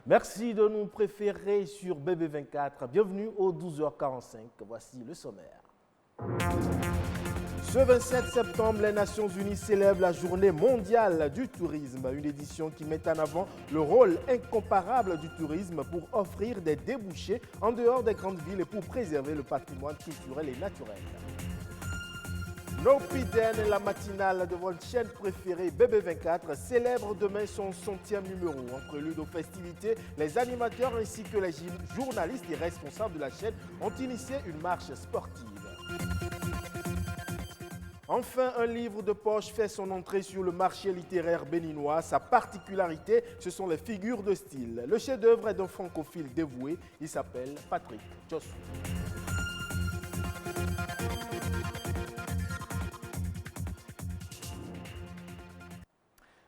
Merci de nous préférer sur BB24. Bienvenue au 12h45. Voici le sommaire. Ce 27 septembre, les Nations Unies célèbrent la Journée mondiale du tourisme, une édition qui met en avant le rôle incomparable du tourisme pour offrir des débouchés en dehors des grandes villes et pour préserver le patrimoine culturel et naturel. No Piden, la matinale de votre chaîne préférée BB24, célèbre demain son 100e numéro. En prélude aux festivités, les animateurs ainsi que les journalistes et responsables de la chaîne ont initié une marche sportive. Enfin, un livre de poche fait son entrée sur le marché littéraire béninois. Sa particularité, ce sont les figures de style. Le chef-d'œuvre est d'un francophile dévoué. Il s'appelle Patrick Jossou.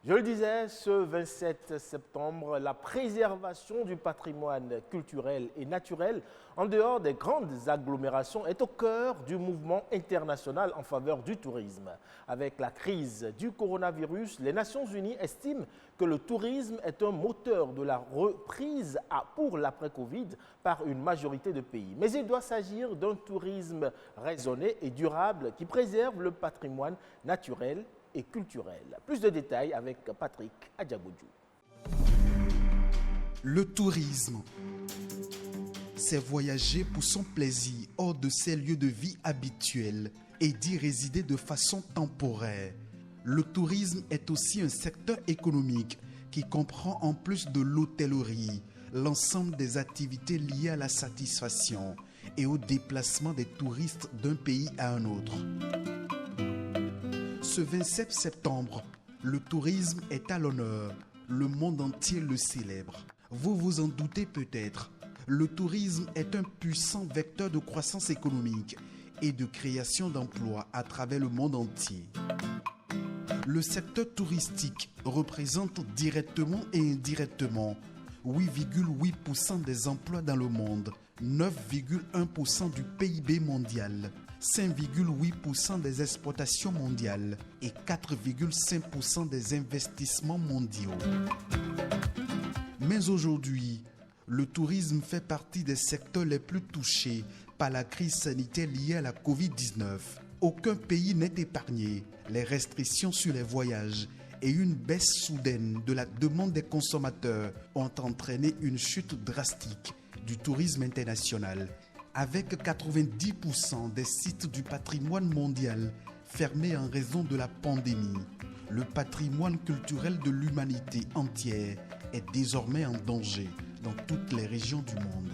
Je le disais, ce 27 septembre, la préservation du patrimoine culturel et naturel en dehors des grandes agglomérations est au cœur du mouvement international en faveur du tourisme. Avec la crise du coronavirus, les Nations Unies estiment que le tourisme est un moteur de la reprise pour l'après-Covid par une majorité de pays. Mais il doit s'agir d'un tourisme raisonné et durable qui préserve le patrimoine naturel et culturel. Plus de détails avec Patrick Adjagodjou. Le tourisme, c'est voyager pour son plaisir hors de ses lieux de vie habituels et d'y résider de façon temporaire. Le tourisme est aussi un secteur économique qui comprend en plus de l'hôtellerie, l'ensemble des activités liées à la satisfaction et au déplacement des touristes d'un pays à un autre. Ce 27 septembre, le tourisme est à l'honneur. Le monde entier le célèbre. Vous vous en doutez peut-être, le tourisme est un puissant vecteur de croissance économique et de création d'emplois à travers le monde entier. Le secteur touristique représente directement et indirectement 8,8% des emplois dans le monde, 9,1% du PIB mondial, 5,8% des exportations mondiales et 4,5% des investissements mondiaux. Mais aujourd'hui, le tourisme fait partie des secteurs les plus touchés par la crise sanitaire liée à la Covid-19. Aucun pays n'est épargné. Les restrictions sur les voyages et une baisse soudaine de la demande des consommateurs ont entraîné une chute drastique du tourisme international, avec 90% des sites du patrimoine mondial fermés en raison de la pandémie. Le patrimoine culturel de l'humanité entière est désormais en danger dans toutes les régions du monde.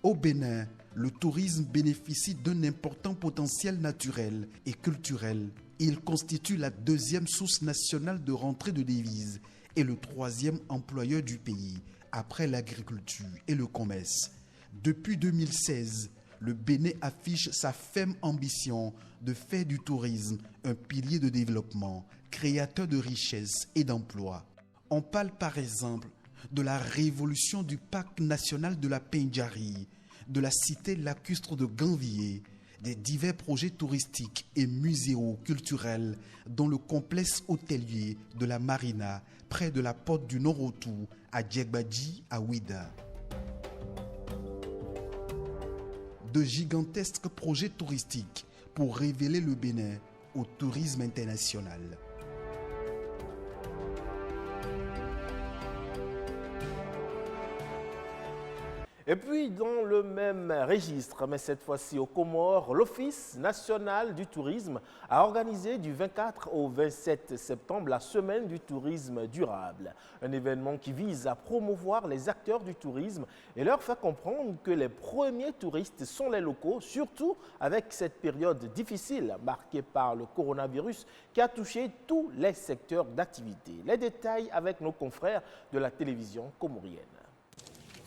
Au Bénin, le tourisme bénéficie d'un important potentiel naturel et culturel. Il constitue la deuxième source nationale de rentrée de devises et le troisième employeur du pays, après l'agriculture et le commerce. Depuis 2016, le Bénin affiche sa ferme ambition de faire du tourisme un pilier de développement, créateur de richesses et d'emplois. On parle par exemple de la révolution du parc national de la Pendjari, de la cité lacustre de Ganvié, des divers projets touristiques et muséaux culturels dont le complexe hôtelier de la Marina, près de la porte du Norotu, à Djegbadji, à Ouida. De gigantesques projets touristiques pour révéler le Bénin au tourisme international. Et puis, dans le même registre, mais cette fois-ci aux Comores, l'Office national du tourisme a organisé du 24 au 27 septembre la Semaine du tourisme durable. Un événement qui vise à promouvoir les acteurs du tourisme et leur faire comprendre que les premiers touristes sont les locaux, surtout avec cette période difficile marquée par le coronavirus qui a touché tous les secteurs d'activité. Les détails avec nos confrères de la télévision comorienne.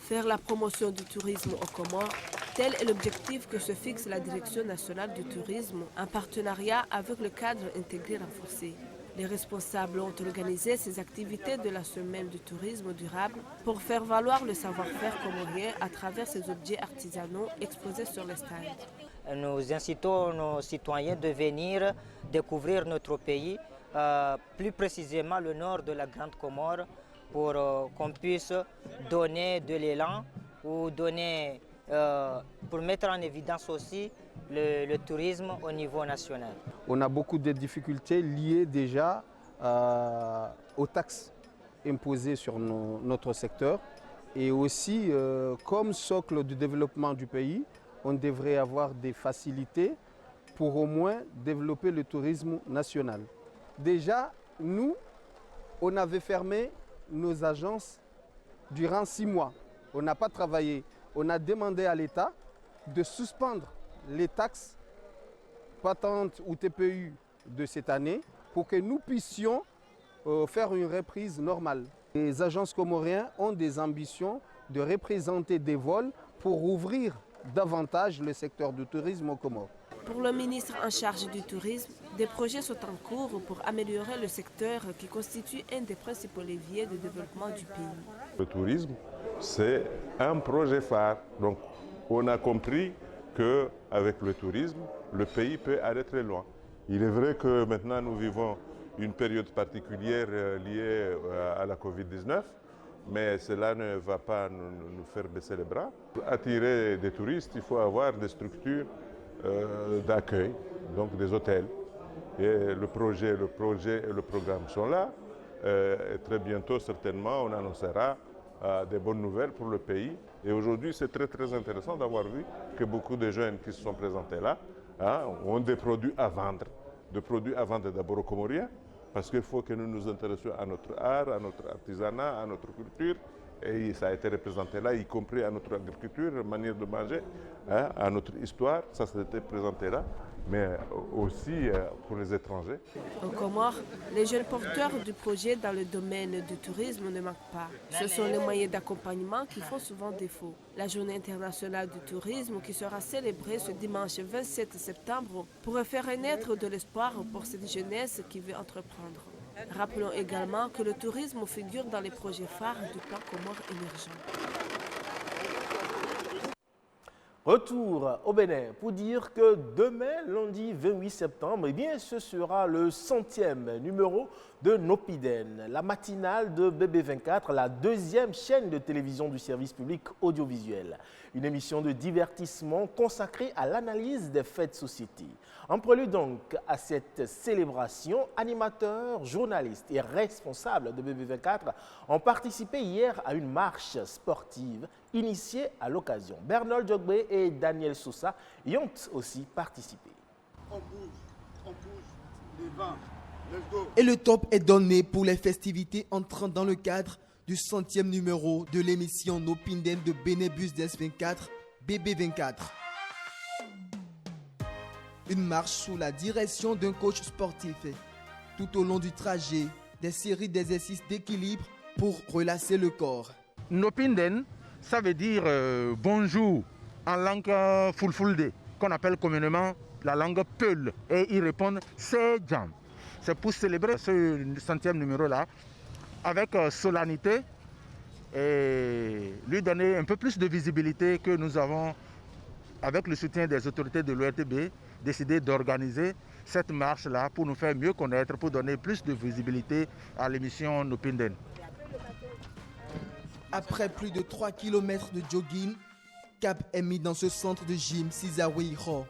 Faire la promotion du tourisme aux Comores, tel est l'objectif que se fixe la Direction nationale du tourisme en partenariat avec le cadre intégré renforcé. Les responsables ont organisé ces activités de la semaine du tourisme durable pour faire valoir le savoir-faire comorien à travers ces objets artisanaux exposés sur les stands. Nous incitons nos citoyens de venir découvrir notre pays, plus précisément le nord de la Grande Comore, pour qu'on puisse donner de l'élan ou pour mettre en évidence aussi le tourisme au niveau national. On a beaucoup de difficultés liées déjà aux taxes imposées sur notre secteur et aussi comme socle du développement du pays, on devrait avoir des facilités pour au moins développer le tourisme national. Déjà, nous, on avait fermé nos agences durant 6 mois. On n'a pas travaillé. On a demandé à l'État de suspendre les taxes patentes ou TPU de cette année pour que nous puissions faire une reprise normale. Les agences comoriennes ont des ambitions de représenter des vols pour ouvrir davantage le secteur du tourisme aux Comores. Pour le ministre en charge du tourisme, des projets sont en cours pour améliorer le secteur qui constitue un des principaux leviers de développement du pays. Le tourisme, c'est un projet phare. Donc, on a compris qu'avec le tourisme, le pays peut aller très loin. Il est vrai que maintenant nous vivons une période particulière liée à la Covid-19, mais cela ne va pas nous faire baisser les bras. Pour attirer des touristes, il faut avoir des structures d'accueil, donc des hôtels. Et le projet et le programme sont là. Et très bientôt, certainement, on annoncera des bonnes nouvelles pour le pays. Et aujourd'hui, c'est très intéressant d'avoir vu que beaucoup de jeunes qui se sont présentés là ont des produits à vendre. Des produits à vendre d'abord aux Comoriens, parce qu'il faut que nous nous intéressions à notre art, à notre artisanat, à notre culture. Et ça a été représenté là, y compris à notre agriculture, manière de manger, à notre histoire, ça s'est été présenté là, mais aussi pour les étrangers. Aux Comores, les jeunes porteurs du projet dans le domaine du tourisme ne manquent pas. Ce sont les moyens d'accompagnement qui font souvent défaut. La Journée internationale du tourisme, qui sera célébrée ce dimanche 27 septembre, pourrait faire naître de l'espoir pour cette jeunesse qui veut entreprendre. Rappelons également que le tourisme figure dans les projets phares du plan Comores émergent. Retour au Bénin pour dire que demain, lundi 28 septembre, ce sera le 100e numéro de Nopiden, la matinale de BB24, la deuxième chaîne de télévision du service public audiovisuel. Une émission de divertissement consacrée à l'analyse des faits de société. En prélude donc à cette célébration, animateurs, journalistes et responsables de BB24 ont participé hier à une marche sportive initiée à l'occasion. Bernard Djogbe et Daniel Sousa y ont aussi participé. On bouge, devant, let's go. Et le top est donné pour les festivités entrant dans le cadre du 100e numéro de l'émission Nopiden de Benebus DS24, BB24. Une marche sous la direction d'un coach sportif. Tout au long du trajet, des séries d'exercices d'équilibre pour relâcher le corps. Nopiden, ça veut dire bonjour en langue fulfulde, qu'on appelle communément la langue Peul. Et ils répondent c'est Jam. C'est pour célébrer ce 100e numéro-là avec solennité et lui donner un peu plus de visibilité que nous avons, avec le soutien des autorités de l'ORTB, décidé d'organiser cette marche-là pour nous faire mieux connaître, pour donner plus de visibilité à l'émission Nopiden. Après plus de 3 km de jogging, cap est mis dans ce centre de gym Sizawiho.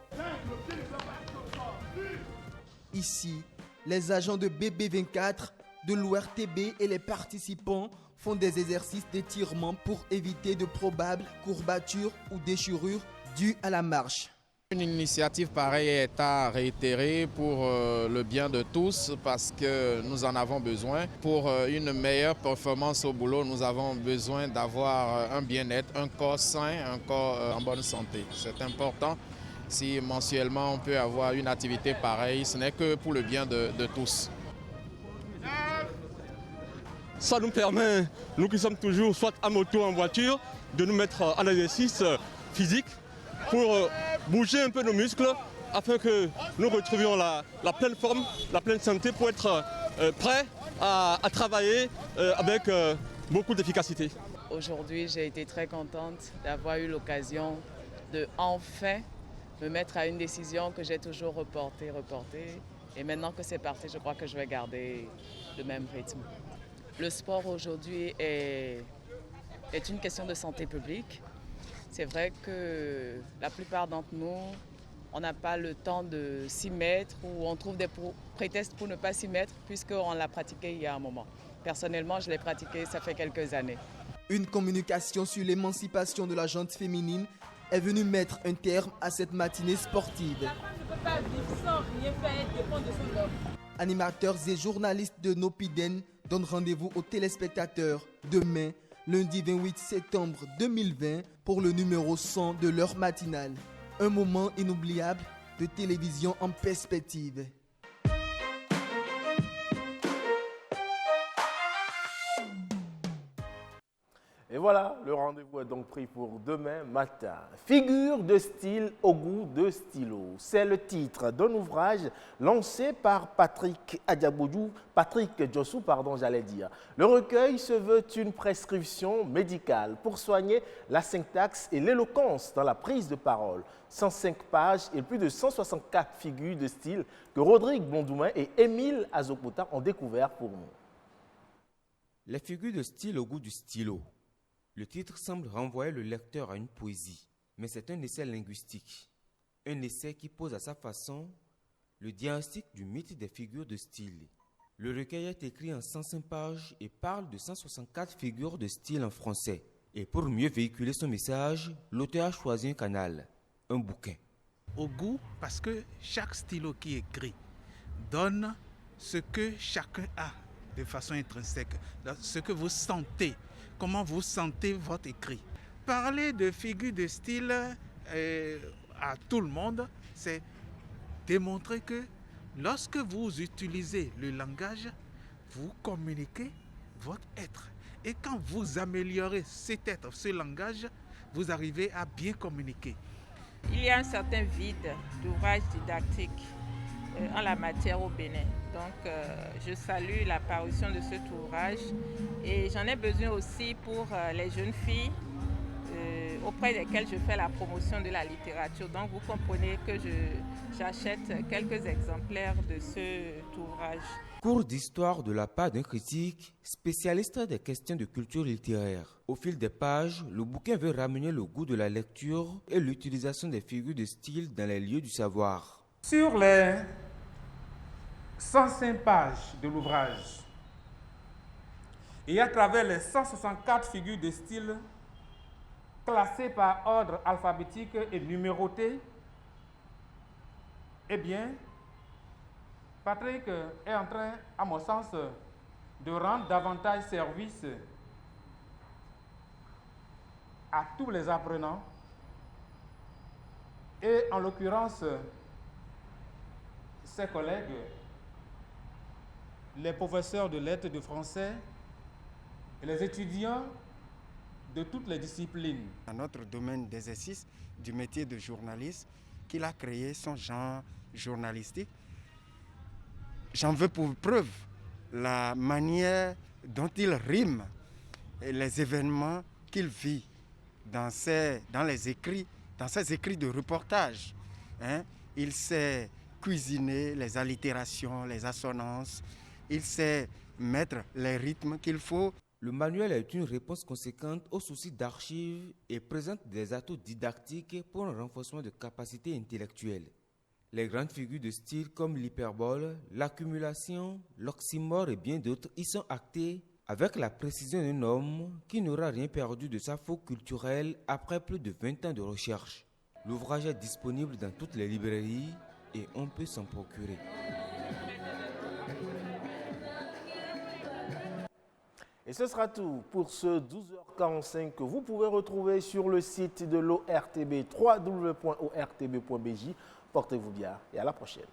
Ici, les agents de BB24, de l'ORTB et les participants font des exercices d'étirement pour éviter de probables courbatures ou déchirures dues à la marche. Une initiative pareille est à réitérer pour le bien de tous parce que nous en avons besoin. Pour une meilleure performance au boulot, nous avons besoin d'avoir un bien-être, un corps sain, un corps en bonne santé. C'est important. Si mensuellement on peut avoir une activité pareille, ce n'est que pour le bien de tous. Ça nous permet, nous qui sommes toujours soit à moto ou en voiture, de nous mettre en exercice physique pour bouger un peu nos muscles afin que nous retrouvions la pleine forme, la pleine santé pour être prêts à travailler avec beaucoup d'efficacité. Aujourd'hui, j'ai été très contente d'avoir eu l'occasion de enfin me mettre à une décision que j'ai toujours reportée. Et maintenant que c'est parti, je crois que je vais garder le même rythme. Le sport aujourd'hui est une question de santé publique. C'est vrai que la plupart d'entre nous, on n'a pas le temps de s'y mettre ou on trouve des prétextes pour ne pas s'y mettre puisqu'on l'a pratiqué il y a un moment. Personnellement, je l'ai pratiqué, ça fait quelques années. Une communication sur l'émancipation de la gente féminine est venue mettre un terme à cette matinée sportive. Animateurs et journalistes de Nopiden donnent rendez-vous aux téléspectateurs demain, lundi 28 septembre 2020, pour le numéro 100 de l'heure matinale. Un moment inoubliable de télévision en perspective. Et voilà, le rendez-vous est donc pris pour demain matin. Figure de style au goût de stylo. C'est le titre d'un ouvrage lancé par Patrick Jossou, Le recueil se veut une prescription médicale pour soigner la syntaxe et l'éloquence dans la prise de parole. 105 pages et plus de 164 figures de style que Rodrigue Blondouin et Émile Azokota ont découvert pour nous. Les figures de style au goût du stylo. Le titre semble renvoyer le lecteur à une poésie, mais c'est un essai linguistique. Un essai qui pose à sa façon le diagnostic du mythe des figures de style. Le recueil est écrit en 105 pages et parle de 164 figures de style en français. Et pour mieux véhiculer son message, l'auteur a choisi un canal, un bouquin. Au goût, parce que chaque stylo qui écrit donne ce que chacun a de façon intrinsèque, ce que vous sentez. Comment vous sentez votre écrit. Parler de figure de style à tout le monde, c'est démontrer que lorsque vous utilisez le langage, vous communiquez votre être. Et quand vous améliorez cet être, ce langage, vous arrivez à bien communiquer. Il y a un certain vide d'ouvrages didactiques en la matière au Bénin. Donc, je salue la parution de cet ouvrage et j'en ai besoin aussi pour les jeunes filles auprès desquelles je fais la promotion de la littérature. Donc, vous comprenez que j'achète quelques exemplaires de cet ouvrage. Cours d'histoire de la part d'un critique spécialiste des questions de culture littéraire. Au fil des pages, le bouquin veut ramener le goût de la lecture et l'utilisation des figures de style dans les lieux du savoir. Sur les 105 pages de l'ouvrage et à travers les 164 figures de style classées par ordre alphabétique et numérotées, eh bien, Patrick est en train, à mon sens, de rendre davantage service à tous les apprenants et en l'occurrence ses collègues, les professeurs de lettres de français et les étudiants de toutes les disciplines. Dans notre domaine d'exercice du métier de journaliste, qu'il a créé son genre journalistique, j'en veux pour preuve la manière dont il rime les événements qu'il vit dans ses écrits de reportage. Il sait cuisiner les allitérations, les assonances, il sait mettre les rythmes qu'il faut. Le manuel est une réponse conséquente aux soucis d'archives et présente des atouts didactiques pour un renforcement de capacités intellectuelles. Les grandes figures de style comme l'hyperbole, l'accumulation, l'oxymore et bien d'autres y sont actées avec la précision d'un homme qui n'aura rien perdu de sa fougue culturelle après plus de 20 ans de recherche. L'ouvrage est disponible dans toutes les librairies et on peut s'en procurer. Et ce sera tout pour ce 12h45 que vous pouvez retrouver sur le site de l'ORTB, www.ortb.bj. Portez-vous bien et à la prochaine.